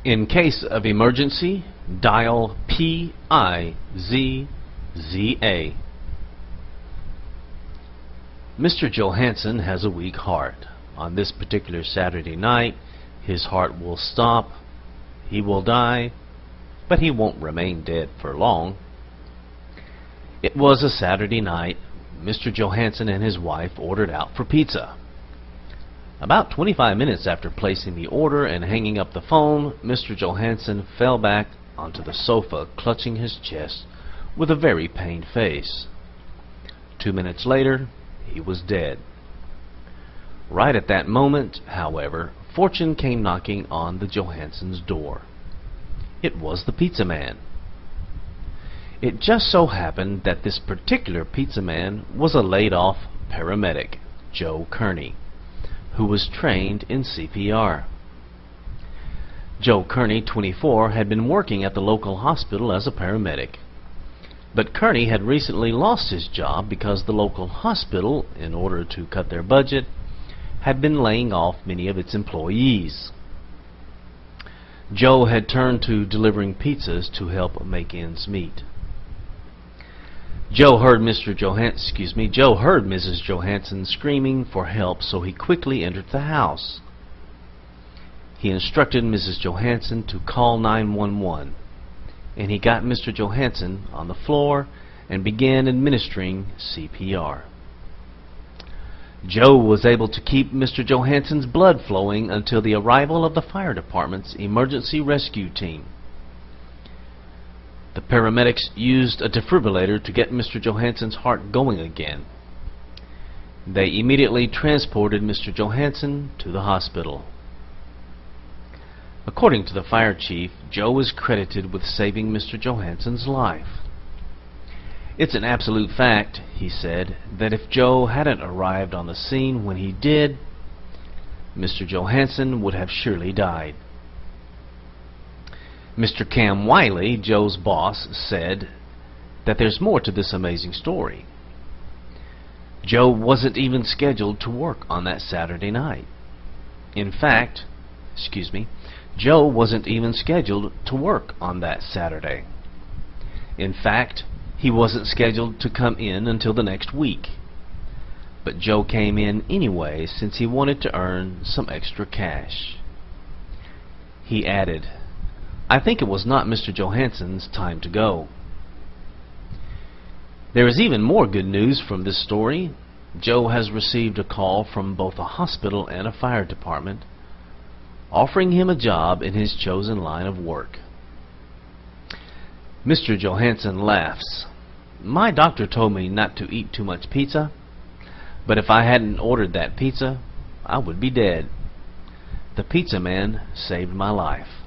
In case of emergency, dial PIZZA. Mr. Johansson has a weak heart. On this particular Saturday night, his heart will stop, he will die, but he won't remain dead for long. It was a Saturday night. Mr. Johansson and his wife ordered out for pizza. About 25 minutes after placing the order and hanging up the phone, Mr. Johansson fell back onto the sofa, clutching his chest with a very pained face. 2 minutes later, he was dead. Right at that moment, however, fortune came knocking on the Johanssons' door. It was the pizza man. It just so happened that this particular pizza man was a laid-off paramedic, Joe Kearney, who was trained in CPR. Joe Kearney, 24, had been working at the local hospital as a paramedic. But Kearney had recently lost his job because the local hospital, in order to cut their budget, had been laying off many of its employees. Joe had turned to delivering pizzas to help make ends meet. Joe heard Mrs. Johansson screaming for help, so he quickly entered the house. He instructed Mrs. Johansson to call 911, and he got Mr. Johansson on the floor and began administering CPR. Joe was able to keep Mr. Johansson's blood flowing until the arrival of the fire department's emergency rescue team. The paramedics used a defibrillator to get Mr. Johansson's heart going again. They immediately transported Mr. Johansson to the hospital. According to the fire chief, Joe is credited with saving Mr. Johansson's life. It's an absolute fact, he said, that if Joe hadn't arrived on the scene when he did, Mr. Johansson would have surely died. Mr. Cam Wiley, Joe's boss, said that there's more to this amazing story. Joe wasn't even scheduled to work on that Saturday night. Joe wasn't even scheduled to work on that Saturday. In fact, he wasn't scheduled to come in until the next week. But Joe came in anyway since he wanted to earn some extra cash. He added, "I think it was not Mr. Johansson's time to go." There is even more good news from this story. Joe has received a call from both a hospital and a fire department offering him a job in his chosen line of work. Mr. Johansson laughs. "My doctor told me not to eat too much pizza, but if I hadn't ordered that pizza, I would be dead. The pizza man saved my life."